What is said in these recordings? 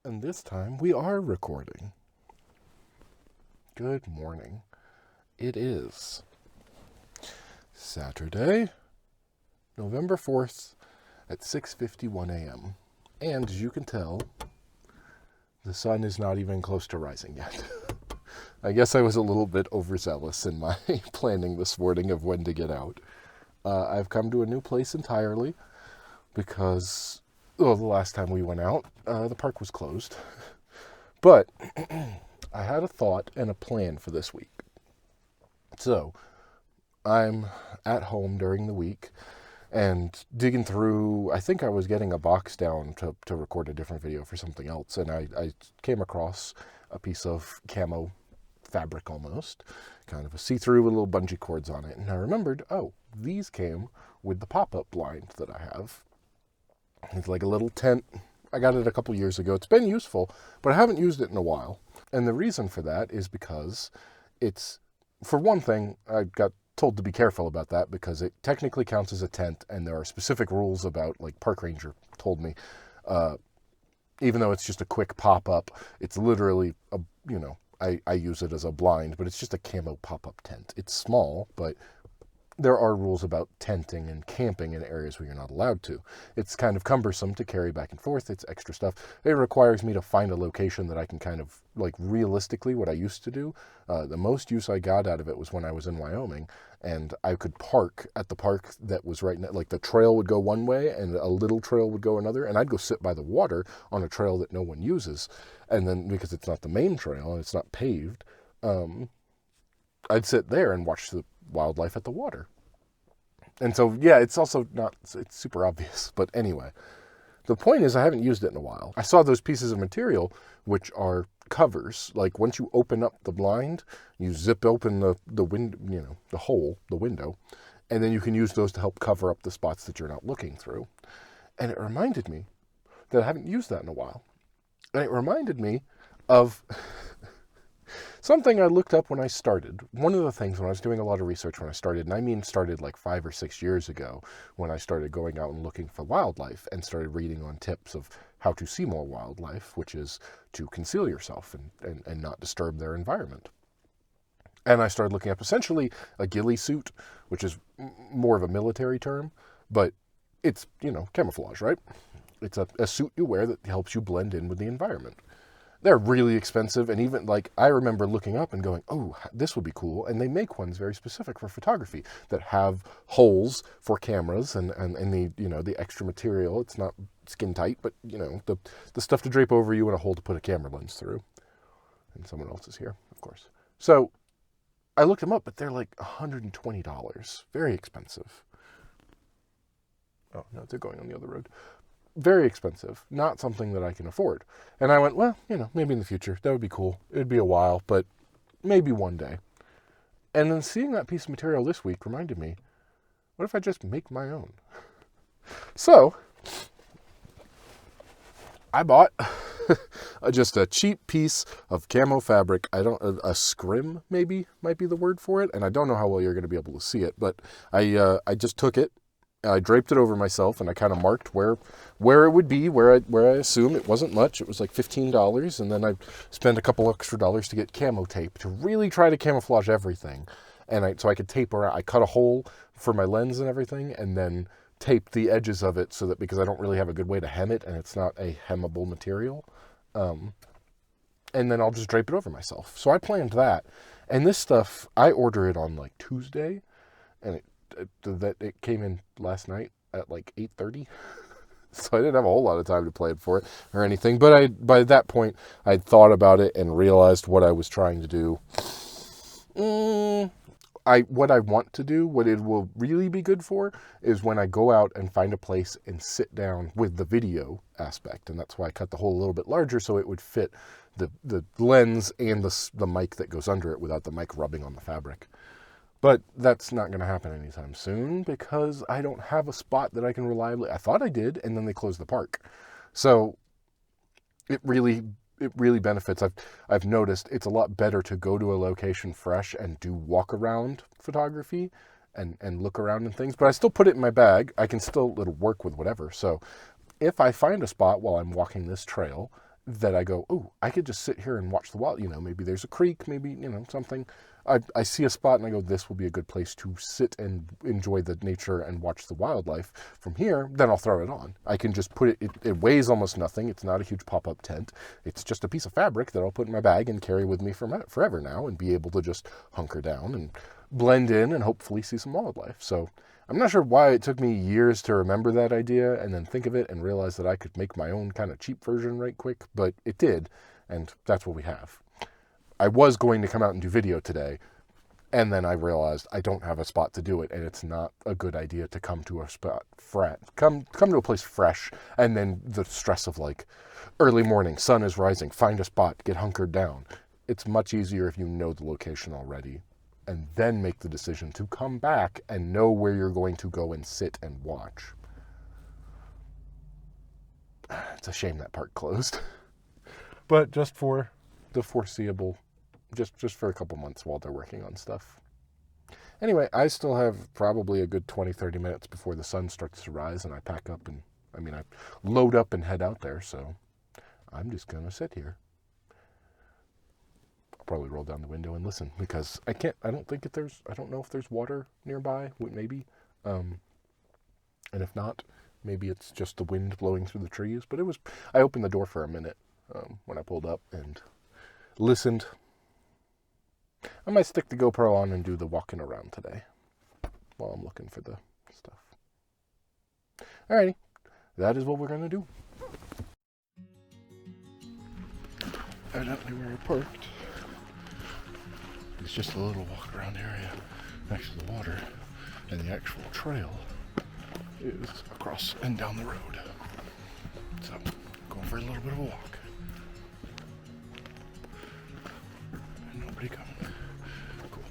And this time we are recording. Good morning. It is Saturday, November 4th at 6:51 a.m. And as you can tell, the sun is not even close to rising yet. I guess I was a little bit overzealous in my planning this morning of when to get out. I've come to a new place entirely because, well, the last time we went out, the park was closed. But I had a thought and a plan for this week. So I'm at home during the week and digging through. I think I was getting a box down to record a different video for something else, and I came across a piece of camo fabric, almost kind of a see-through with little bungee cords on it, and I remembered, oh, these came with the pop-up blind that I have. It's like a little tent. I got it a couple years ago. It's been useful, but I haven't used it in a while. And the reason for that is because it's, for one thing, I got told to be careful about that because it technically counts as a tent, and there are specific rules about, like, park ranger told me, even though it's just a quick pop-up, it's literally a, I use it as a blind, but it's just a camo pop-up tent. It's small, but there are rules about tenting and camping in areas where you're not allowed to. It's kind of cumbersome to carry back and forth. It's extra stuff. It requires me to find a location that I can kind of, like, realistically what I used to do. The most use I got out of it was when I was in Wyoming, and I could park at the park that was right now, like the trail would go one way and a little trail would go another, and I'd go sit by the water on a trail that no one uses. And then, because it's not the main trail and it's not paved, I'd sit there and watch the wildlife at the water. And so, yeah, it's also not, it's super obvious. But anyway, the point is I haven't used it in a while. I saw those pieces of material, which are covers. Like, once you open up the blind, you zip open the window, the window, and then you can use those to help cover up the spots that you're not looking through. And it reminded me that I haven't used that in a while. And it reminded me of something I looked up when I started. One of the things when I was doing a lot of research when I started, and I mean started like 5 or 6 years ago, when I started going out and looking for wildlife and started reading on tips of how to see more wildlife, which is to conceal yourself and not disturb their environment. And I started looking up essentially a ghillie suit, which is more of a military term, but it's, camouflage, right? It's a suit you wear that helps you blend in with the environment. They're really expensive, and even, like, I remember looking up and going, oh, this would be cool, and they make ones very specific for photography that have holes for cameras and the extra material. It's not skin tight, but, the stuff to drape over you and a hole to put a camera lens through. And someone else is here, of course. So I looked them up, but they're like $120. Very expensive. Oh, no, they're going on the other road. Very expensive, not something that I can afford. And I went, well, maybe in the future, that would be cool. It'd be a while, but maybe one day. And then seeing that piece of material this week reminded me, what if I just make my own? So I bought just a cheap piece of camo fabric. A scrim maybe might be the word for it. And I don't know how well you're going to be able to see it, but I just took it. I draped it over myself, and I kind of marked where it would be, where I assume it wasn't much. It was like $15, and then I spent a couple extra dollars to get camo tape to really try to camouflage everything. And so I could tape around. I cut a hole for my lens and everything, and then taped the edges of it so that, because I don't really have a good way to hem it, and it's not a hemmable material. And then I'll just drape it over myself. So I planned that. And this stuff, I order it on like Tuesday, and it came in last night at like 8:30. So I didn't have a whole lot of time to plan for it or anything. But by that point, I'd thought about it and realized what I was trying to do. What I want to do, what it will really be good for, is when I go out and find a place and sit down with the video aspect. And that's why I cut the hole a little bit larger, so it would fit the lens and the mic that goes under it without the mic rubbing on the fabric. But that's not going to happen anytime soon because I don't have a spot that I can reliably. I thought I did, and then they closed the park. So it really benefits. I've noticed it's a lot better to go to a location fresh and do walk around photography and look around and things. But I still put it in my bag. It'll work with whatever. So if I find a spot while I'm walking this trail that I go, oh, I could just sit here and watch the wild. Maybe there's a creek, maybe, something. I see a spot and I go, this will be a good place to sit and enjoy the nature and watch the wildlife from here. Then I'll throw it on. I can just put it weighs almost nothing. It's not a huge pop-up tent. It's just a piece of fabric that I'll put in my bag and carry with me forever now, and be able to just hunker down and blend in and hopefully see some wildlife. So I'm not sure why it took me years to remember that idea and then think of it and realize that I could make my own kind of cheap version right quick, but it did, and that's what we have. I was going to come out and do video today, and then I realized I don't have a spot to do it, and it's not a good idea to come to a spot come to a place fresh, and then the stress of like early morning, sun is rising, find a spot, get hunkered down. It's much easier if you know the location already, and then make the decision to come back and know where you're going to go and sit and watch. It's a shame that park closed. But just for the foreseeable, just for a couple months while they're working on stuff. Anyway, I still have probably a good 20-30 minutes before the sun starts to rise, and I pack up and, I load up and head out there, so I'm just going to sit here. Probably roll down the window and listen, because I don't know if there's water nearby, maybe, and if not, maybe it's just the wind blowing through the trees. But I opened the door for a minute when I pulled up and listened. I might stick the GoPro on and do the walking around today while I'm looking for the stuff. Alrighty, that is what we're gonna do. Evidently where I parked, it's just a little walk around area next to the water, and the actual trail is across and down the road. So, going for a little bit of a walk. And nobody coming. Cool.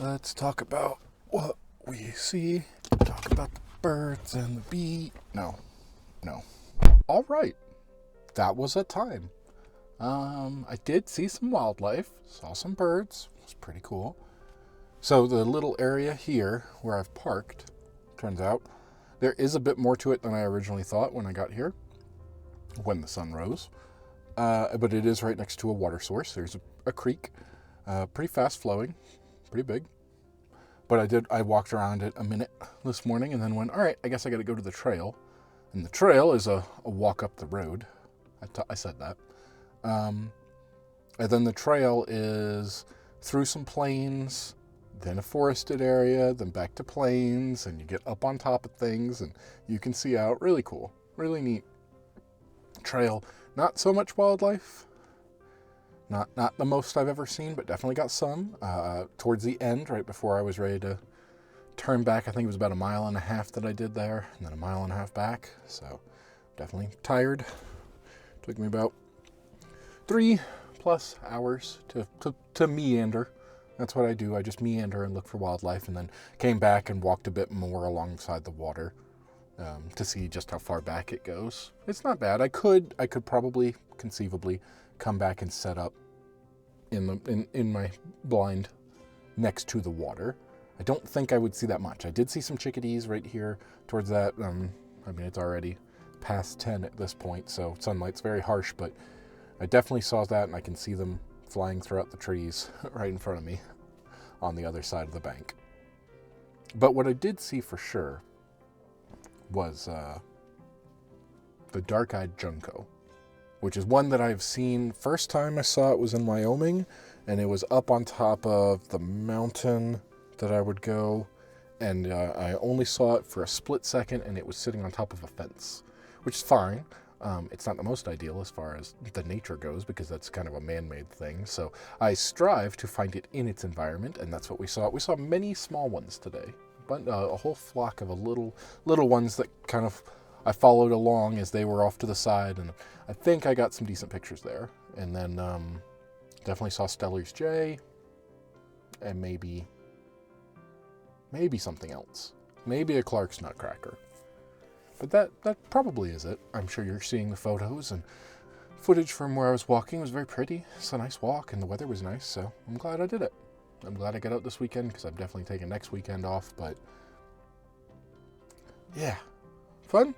let's talk about what we see. Talk about the birds and the bee. No. All right. That was a time. I did see some wildlife, saw some birds. It was pretty cool. So the little area here where I've parked, turns out, there is a bit more to it than I originally thought when I got here, when the sun rose. But it is right next to a water source. There's a creek, pretty fast flowing, pretty big. But I walked around it a minute this morning and then went, all right, I guess I got to go to the trail. And the trail is a walk up the road. I said that. And then the trail is through some plains, then a forested area, then back to plains, and you get up on top of things and you can see out. Really cool, really neat trail. Not so much wildlife, not the most I've ever seen, but definitely got some. Towards the end, right before I was ready to turn back, I think it was about 1.5 miles that I did there, and then 1.5 miles back. So definitely tired. Took me about 3+ hours to meander. That's what I do. I just meander and look for wildlife, and then came back and walked a bit more alongside the water to see just how far back it goes. It's not bad. I could probably conceivably come back and set up in my blind next to the water. I don't think I would see that much. I did see some chickadees right here towards that. I mean, it's already past 10 at this point, so sunlight's very harsh, but I definitely saw that, and I can see them flying throughout the trees right in front of me on the other side of the bank. But what I did see for sure was the dark-eyed junco, which is one that I've seen. First time I saw it was in Wyoming, and it was up on top of the mountain that I would go, and I only saw it for a split second, and it was sitting on top of a fence, which is fine. It's not the most ideal as far as the nature goes, because that's kind of a man-made thing. So I strive to find it in its environment, and that's what we saw. We saw many small ones today, but a whole flock of little ones that kind of I followed along as they were off to the side, and I think I got some decent pictures there. And then definitely saw Steller's jay, and maybe something else. Maybe a Clark's nutcracker. But that probably is it. I'm sure you're seeing the photos, and footage from where I was walking was very pretty. It's a nice walk, and the weather was nice, so I'm glad I did it. I'm glad I got out this weekend, because I'm definitely taking next weekend off, but yeah. Fun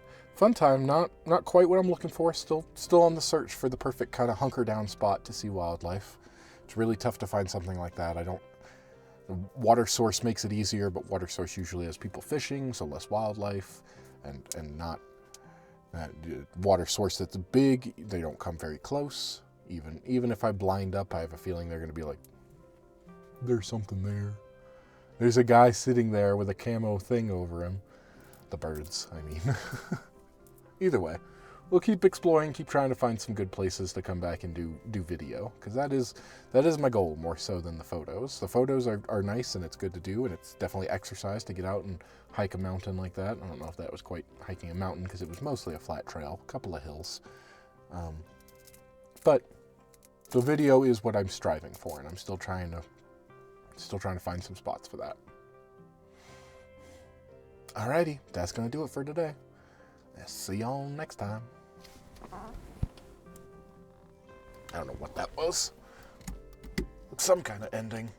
time. Not quite what I'm looking for. Still on the search for the perfect kind of hunker down spot to see wildlife. It's really tough to find something like that. The water source makes it easier, but water source usually has people fishing, so less wildlife. And not water source that's big, they don't come very close. Even if I blind up, I have a feeling they're going to be like, there's something there. There's a guy sitting there with a camo thing over him. The birds, I mean. Either way, we'll keep exploring, keep trying to find some good places to come back and do video, because that is my goal more so than the photos. The photos are nice, and it's good to do, and it's definitely exercise to get out and hike a mountain like that. I don't know if that was quite hiking a mountain, because it was mostly a flat trail, a couple of hills. But the video is what I'm striving for, and I'm still trying to find some spots for that. Alrighty, that's gonna do it for today. See y'all next time. I don't know what that was. Some kind of ending.